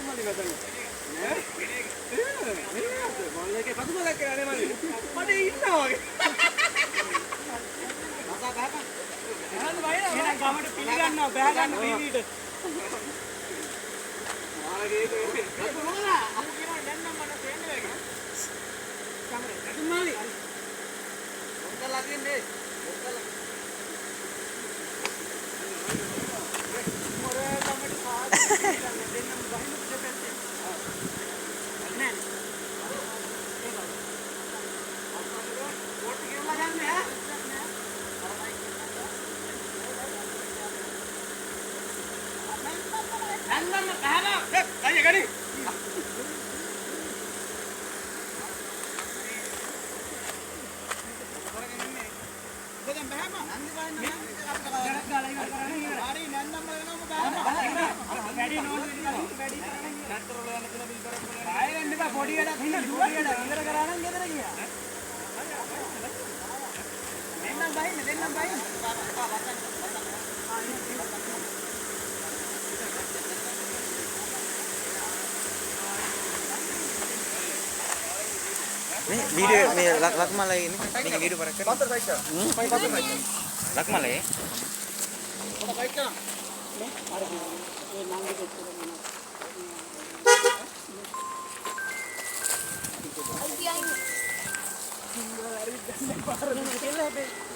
මල්ලි වැදන්නේ. නෑ. මල්ලගේ පතුම දැක්කේ නෑ මල්ලි. මට ඉන්නවා වගේ. මසා බහපන්. එහෙනම් ගමට පිළිගන්නවා බහ ගන්න පීඩීට. මාගේ ඒක මොකද? අපු කියනවා දැන් නම් මට තේන්න බෑ. කැමරේ. මල්ලි. මොකද ලගින්නේ? මොකද video මේ ලක්මලයි ඉන්නේ මේක වීඩියෝ පරක් කරලා පතර සයික් කරා පතර සයික් ලක්මලේ පතර සයික් කරා නේ අර ඒ නංගි දෙච්චර මොනවා අයියයි ඉංග්‍රීසි හරි දැන් පාරේ කියලා හැබැයි